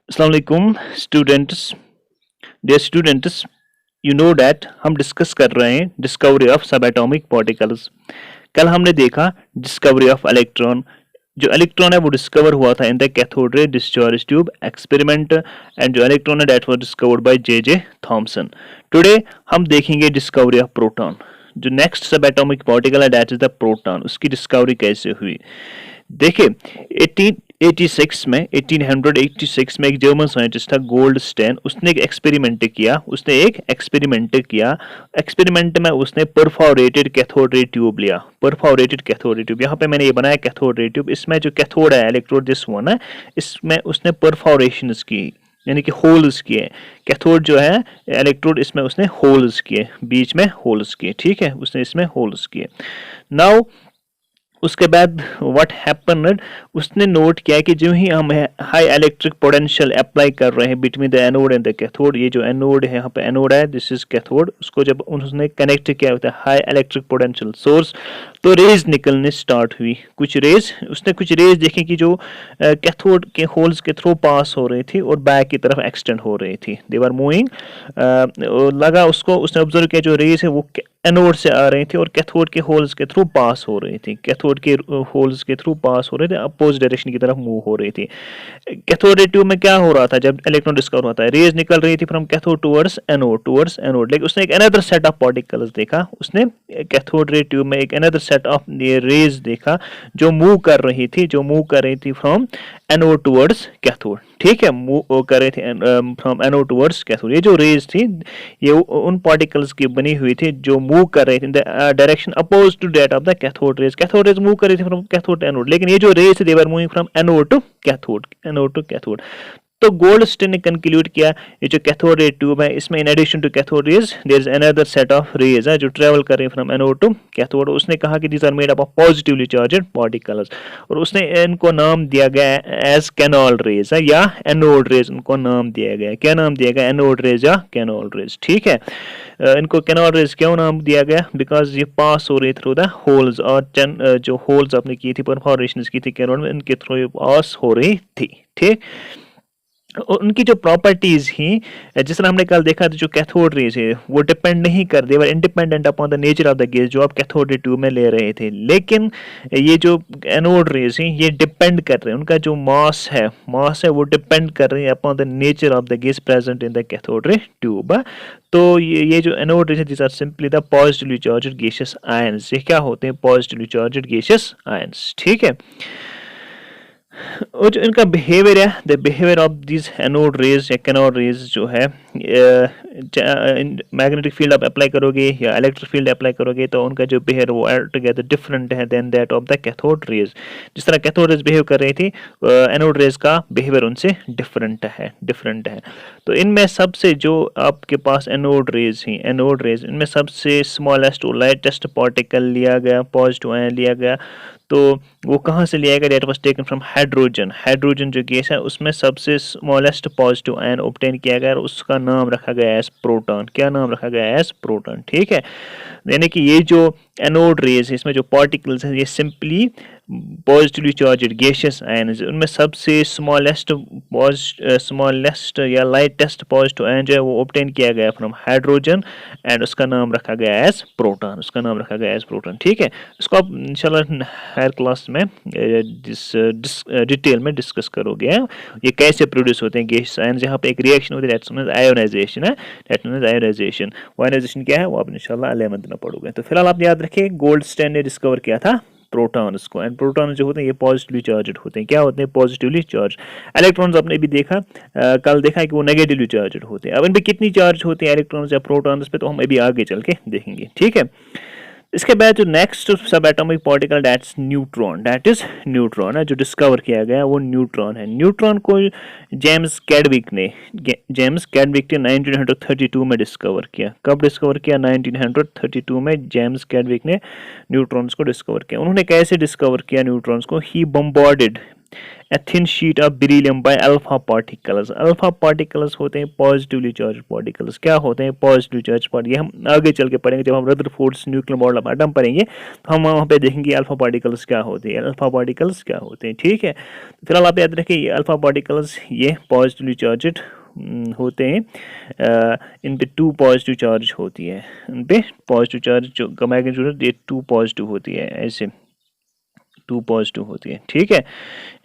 अस्सलाम वालेकुम students. Dear students, you know that हम डिस्कस कर रहे हैं discovery of sub atomic particles. कल हमने देखा डिस्कवरी ऑफ इलेक्ट्रॉन। जो इलेक्ट्रॉन है वो डिस्कवर हुआ था in the cathode ray discharge tube experiment, and जो इलेक्ट्रॉन है that was discovered by J Thomson. Today हम देखेंगे डिस्कवरी ऑफ प्रोटॉन। जो नेक्स्ट सब एटॉमिक पार्टिकल है दैट इज द प्रोटॉन, उसकी डिस्कवरी कैसे हुई। देखिए 1886 में एक जर्मन साइंटिस्ट था गोल्डस्टेन। उसने एक एक्सपेरिमेंट किया। एक्सपेरिमेंट में उसने परफोरेटेड कैथोड रे ट्यूब लिया। परफोरेटेड कैथोड रे ट्यूब, यहाँ पे मैंने ये बनाया कैथोड रे ट्यूब। इसमें जो कैथोड है इलेक्ट्रोड दिस वन है, इसमें उसने परफोरेशंस की, यानी कि होल्स किए। कैथोड जो है इलेक्ट्रोड, इसमें उसने होल्स किए, बीच में होल्स किए। ठीक है, उसने इसमें होल्स किए। नाउ उसके बाद व्हाट हैपेंड, उसने नोट किया कि जो ही हम हाई इलेक्ट्रिक पोटेंशियल अप्लाई कर रहे हैं between the anode and the cathode, ये जो एनोड है, यहाँ पे एनोड है, दिस इज कैथोड, उसको जब उन्होंने कनेक्ट किया होता है हाई इलेक्ट्रिक पोटेंशियल सोर्स, तो रेज निकलने स्टार्ट हुई। उसने कुछ रेज देखी कि जो कैथोड के होल्स के थ्रू पास हो रही थी और बैक की तरफ एक्सटेंड हो रही थी, दे वर मूविंग। लगा उसको, उसने ऑब्जर्व किया जो रेज है वो एनोड से आ रही थी और कैथोड के होल्स के थ्रू पास हो रही थी। कैथोड के होल्स के थ्रू पास हो रहे थे, अपोजिट डायरेक्शन की तरफ मूव हो रही थी। कैथोड रे ट्यूब में क्या हो रहा था जब इलेक्ट्रॉन डिस्कवर होता है, रेज निकल रही थी फ्रॉम कैथोड टुवर्ड्स एनोड। लेकिन उसने एक अनदर सेट ऑफ पार्टिकल्स देखा। उसने कैथोड रे ट्यूब में एक अनदर सेट ऑफ रेज देखा जो मूव कर रही थी फ्रॉम एनोड टुवर्ड्स कैथोड। ठीक है, मूव कर रही थी फ्रॉम एनोड टुवर्ड्स कैथोड। ये जो रेज थी ये उन पार्टिकल्स की बनी हुई थी जो मूव कर रही थी in the direction oppose to that of the cathode rays. Cathode rays move कर रही थी फ्रॉम कैथोड टू एनोड, लेकिन ये जो rays they were moving from anode to cathode. तो गोल्डस्टीन ने कंक्लूड किया ये जो कैथोड रे ट्यूब है, इसमें in addition to cathode rays there is another set of rays है जो ट्रेवल कर रहे हैं फ्रॉम एनोड टू कैथोड। उसने कहा कि these are made up of positively charged particles, और उसने इनको नाम दिया गया एज कैनोल रेज है या एनोड रेज। उनको नाम दिया गया, क्या नाम दिया गया, एनोड रेज या कैनोल रेज। ठीक है, इनको कैनोल रेज क्यों नाम दिया गया, बिकॉज ये पास हो रही थ्रू द होल्स, और जो होल्स आपने की थी, परफोरेशन की थी कैनोड में, इनके थ्रू ये पास हो रही थी। ठीक, उनकी जो प्रॉपर्टीज ही, जिस तरह हमने कल देखा था, जो कैथोड रेज है वो डिपेंड नहीं कर, they were independent upon the nature of the gas जो आप कैथोड रे ट्यूब में ले रहे थे। लेकिन ये जो एनोड रेज हैं ये डिपेंड कर रहे हैं, उनका जो मास है वो डिपेंड कर रही है upon the nature of the gas present in the cathode ray tube. तो ये जो एनोड रेज है this are simply the positively charged gaseous ions. ये क्या होते हैं, पॉजिटिवली चार्ज्ड गैसियस आयंस। ठीक है, और जो इनका बिहेवियर है, the behaviour of this anode rays या कैनोड रेज जो है, मैग्नेटिक फील्ड आप अप्लाई करोगे या इलेक्ट्रिक फील्ड अप्लाई करोगे तो उनका जो बिहेवियर वो टुगेदर डिफरेंट है then that of the cathode rays. जिस तरह कैथोड रेज बिहेव कर रही थी, एनोड रेज का बिहेवियर उनसे डिफरेंट है। तो इनमें सबसे जो आपके पास एनोड रेज इनमें सबसे स्मॉलेस्ट और लाइटेस्ट पार्टिकल लिया गया, पॉजिटिव आयन लिया गया। तो वो कहाँ से लिया गया, that was taken from hydrogen जो गैस है उसमें सबसे स्मॉलेस्ट पॉजिटिव आयन ऑब्टेन किया गया और उसका नाम रखा गया एज प्रोटॉन। क्या नाम रखा गया एज प्रोटॉन। ठीक है, यानी कि ये जो एनोड रेज है इसमें जो पार्टिकल्स हैं ये simply positively charged gaseous ion, उनमें सबसे स्मॉलेस्ट या लाइटेस्ट पॉजिटिव आयन जो है वो ऑब्टेन किया गया फ्रॉम हाइड्रोजन, एंड उसका नाम रखा गया एज प्रोटॉन। ठीक है, इसको आप इंशाल्लाह हायर क्लास में डिटेल में डिस्कस करोगे। ये कैसे प्रोड्यूस होते हैं गैसियस आयन, जहाँ पे एक रिएक्शन होती है दैट्स नोन एज आयोनाइजेशन है, आयोनाइजेशन क्या है वो आप इंशाल्लाह 11th में पढ़ोगे। तो फिलहाल आप याद रखिए गोल्डस्टीन ने डिस्कवर किया था प्रोटॉन्स को, एंड प्रोटॉन जो होते हैं ये पॉजिटिवली चार्ज्ड होते हैं। क्या होते हैं, पॉजिटिवली चार्ज। इलेक्ट्रॉन्स आपने भी देखा, कल देखा है कि वो नेगेटिवली चार्ज्ड होते हैं। अब इन पे कितनी चार्ज होते हैं इलेक्ट्रॉन्स या प्रोटॉन्स पे, तो हम अभी आगे चल के देखेंगे। ठीक है, इसके बाद जो next sub atomic particle that is neutron है, जो डिस्कवर किया गया वो न्यूट्रॉन है। न्यूट्रॉन को जेम्स कैडविक ने 1932 में डिस्कवर किया। कब डिस्कवर किया, 1932 में जेम्स कैडविक ने न्यूट्रॉन्स को डिस्कवर किया। उन्होंने कैसे डिस्कवर किया न्यूट्रॉन्स को, he bombarded a thin sheet of beryllium by alpha particles. Alpha particles होते हैं पॉजिटिवली चार्ज पार्टिकल्स। क्या होते हैं? Positive charge particle. ये हम आगे चल के पढ़ेंगे, जब हम Rutherford's nuclear model of atom पढ़ेंगे तो हम वहाँ पे देखेंगे अल्फा पार्टिकल्स क्या होते हैं, अल्फा पार्टिकल्स क्या होते हैं। ठीक है, फिलहाल आप याद रखें ये अल्फा पार्टिकल्स ये पॉजिटिवली चार्जड होते हैं। इन पे 2 पॉजिटिव चार्ज होती है, इन पे पॉजिटिव चार्ज जो का मैग्नीट्यूड ये 2 पॉजिटिव होती है, ऐसे 2 पॉजिटिव होती है। ठीक है,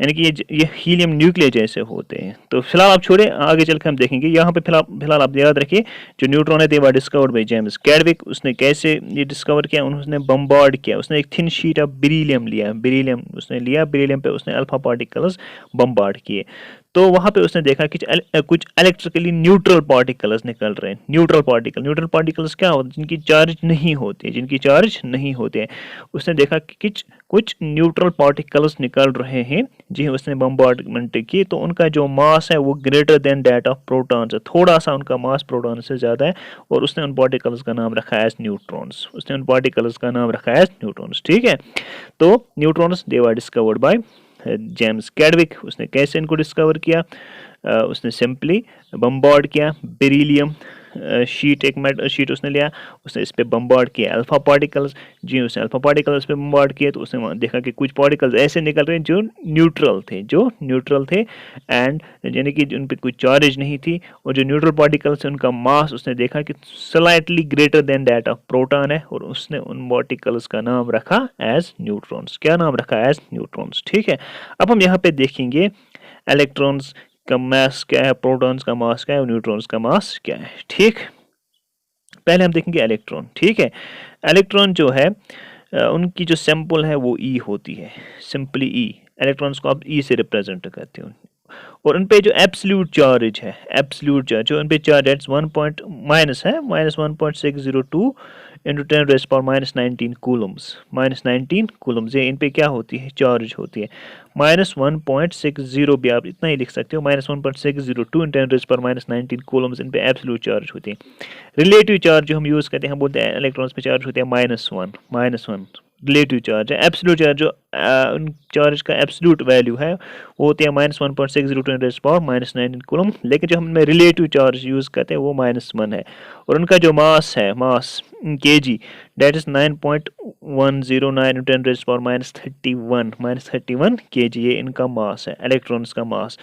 यानी कि ये हीलियम न्यूक्लियर जैसे होते हैं। तो फिलहाल आप छोड़े, आगे चल के हम देखेंगे। यहाँ पे फिलहाल आप याद रखिए जो न्यूट्रॉन है, वो डिस्कवर्ड बाय जेम्स कैडविक। उसने कैसे ये डिस्कवर किया? उसने बम्बार्ड किया, उसने एक थिन शीट ऑफ बेरिलियम लिया, बेरिलियम उसने लिया, बेरिलियम पे उसने अल्फा पार्टिकल्स बम्बार्ड किए। तो वहां पे उसने देखा कि कुछ इलेक्ट्रिकली न्यूट्रल पार्टिकल्स निकल रहे हैं। न्यूट्रल पार्टिकल्स क्या होते हैं? जिनकी चार्ज नहीं होती है, जिनकी चार्ज नहीं होते हैं। उसने देखा कि कुछ न्यूट्रल पार्टिकल्स निकल रहे हैं, जी उसने बम्बार्डमेंट की। तो उनका जो मास है वो greater than that of protons है, थोड़ा सा उनका मास प्रोटॉन से ज्यादा है, और उसने उन पार्टिकल्स का नाम रखा है एज न्यूट्रॉन्स। उसने उन पार्टिकल्स का नाम रखा है एज न्यूट्रॉन्स। ठीक है, तो neutrons they were discovered by James Chadwick. उसने कैसे इनको डिस्कवर किया? उसने सिंपली बम्बार्ड किया बेरिलियम शीट, एक शीट उसने लिया, उसने इस पे बम्बार्ड किया अल्फा पार्टिकल्स। जी उसने अल्फा पार्टिकल्स पे बम्बार्ड किए तो उसने देखा कि कुछ पार्टिकल्स ऐसे निकल रहे हैं जो न्यूट्रल थे एंड यानी कि उन पे कोई चार्ज नहीं थी। और जो न्यूट्रल पार्टिकल्स उनका मास उसने देखा कि slightly greater than that of proton है, और उसने उन पार्टिकल्स का नाम रखा एज न्यूट्रॉन्स। क्या नाम रखा? As neutrons. ठीक है, अब हम यहाँ पे देखेंगे इलेक्ट्रॉन्स का मास क्या है, प्रोटॉन्स का मास क्या है और न्यूट्रॉन्स का मास क्या है। ठीक, पहले हम देखेंगे इलेक्ट्रॉन। ठीक है, इलेक्ट्रॉन जो है उनकी जो सिंबल है वो ई होती है, सिंपली ई। इलेक्ट्रॉन्स को आप ई से रिप्रेजेंट करते हो, और उन पे जो एब्सोल्यूट चार्ज है, एब्सोल्यूट चार्ज जो उन पे चार्ज है माइनस है -1.602 इंटू 10⁻⁻19 कूलम्स, -19 कूलम्स। ये इन पे क्या होती है? चार्ज होती है। -1.60 भी आप इतना ही लिख सकते हो, -1.602 इंटू 10⁻⁻19 कूलम्स इन पे एब्सोल्यूट चार्ज होती है। रिलेटिव चार्ज जो हम यूज करते हैं, हम बोलते हैं इलेक्ट्रॉन्स पे चार्ज होते हैं -1 रिलेटिव चार्ज है। एब्सोल्यूट चार्ज जो उन चार्ज का एब्सोल्यूट वैल्यू है वो होती है -1.602 कूलम, लेकिन जो हम रिलेटिव चार्ज यूज करते हैं वो -1 है। और उनका जो मास है, मास kg, that is 9.109 into 10⁻31 kg, ये इनका मास है, इलेक्ट्रॉन्स का मास।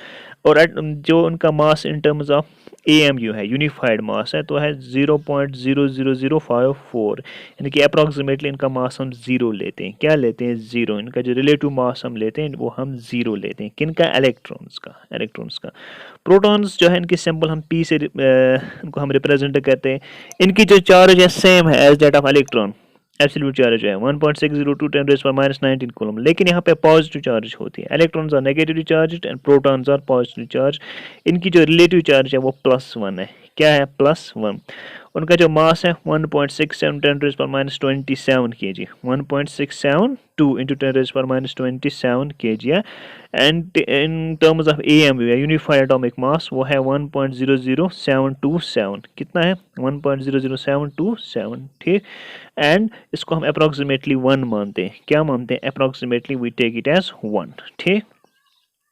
और जो उनका मास इन टर्म्स ऑफ AMU है, यूनिफाइड मास है, तो है 0.00054, यानी कि अप्रॉक्सीमेटली इनका मास हम 0 लेते हैं। क्या लेते हैं? 0। इनका जो रिलेटिव मास हम लेते हैं वो हम 0 लेते हैं। किनका? इलेक्ट्रॉन्स का। प्रोटॉन्स जो है इनकी सिंबल हम P से इनको हम रिप्रेजेंट करते हैं। इनकी जो चार्ज है सेम है as that of electron, absolute charge है 1.602 10⁻⁻19 कूलम, लेकिन यहाँ पे पॉजिटिव चार्ज होती है। Electrons are negatively charge and protons are positive charge. इनकी जो रिलेटिव चार्ज है वो +1 है। क्या है? +1। उनका जो मास है 1.67 10⁻27 kg, 1.672 इंटू 10⁻27 kg है। And in terms of AMU या यूनिफाइड एटॉमिक मास वो है 1.00727। कितना है? 1.00727। ठीक, एंड इसको हम अप्रोक्सीमेटली 1 मानते हैं। क्या मानते हैं? Approximately we take it as 1। ठीक,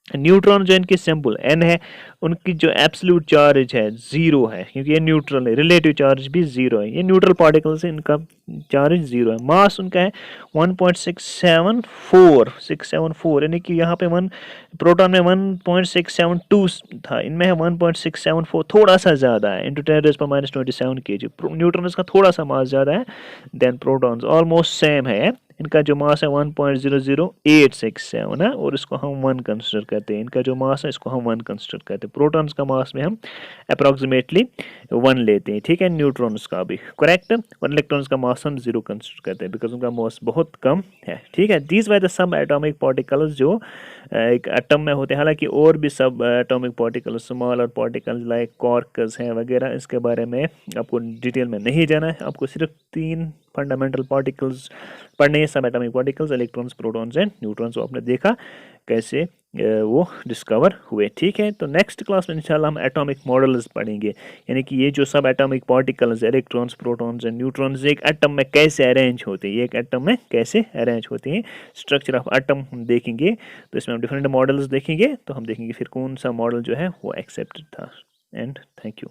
न्यूट्रॉन जो इनकी सिंबल N है, उनकी जो एब्सोल्यूट चार्ज है 0 है, क्योंकि ये न्यूट्रल है। रिलेटिव चार्ज भी 0 है, ये न्यूट्रल पार्टिकल्स है, इनका चार्ज 0 है। मास उनका है 1.674, यानी कि यहाँ पे 1 प्रोटॉन में 1.672 था, इनमें है 1.674, थोड़ा सा ज़्यादा है, इंटू 10⁻27 kg। न्यूट्रॉन्स का थोड़ा सा मास ज़्यादा है देन प्रोटॉन्स, ऑलमोस्ट सेम है। इनका जो मास है 1.00867 है, और इसको हम 1 कंसिडर करते हैं। इनका जो मास है इसको हम 1 कंसिडर करते हैं। प्रोटॉन्स का मास में हम अप्रॉक्सीमेटली 1 लेते हैं। ठीक है, न्यूट्रॉन्स का भी करेक्ट, और इलेक्ट्रॉन्स का मास हम 0 कंसिडर करते हैं बिकॉज उनका मास बहुत कम है। ठीक है, these were the sub atomic particles जो एक एटम में होते हैं। हालांकि और भी सब atomic particles, smaller particles like quarks हैं वगैरह, इसके बारे में आपको डिटेल में नहीं जाना है। आपको सिर्फ 3 फंडामेंटल पार्टिकल्स पढ़ने, सब atomic particles, electrons, protons and neutrons, वो आपने देखा कैसे वो डिस्कवर हुए। ठीक है, तो नेक्स्ट क्लास में इंशाल्लाह हम एटॉमिक मॉडल्स पढ़ेंगे, यानी कि ये जो सब atomic particles, electrons, protons and neutrons एक एटम में कैसे अरेंज होते हैं, ये एक एटम में कैसे अरेंज होते हैं, स्ट्रक्चर ऑफ एटम हम देखेंगे। तो इसमें हम डिफरेंट मॉडल्स देखेंगे, तो हम देखेंगे फिर कौन सा मॉडल जो है वो एक्सेप्टेड था। And thank you.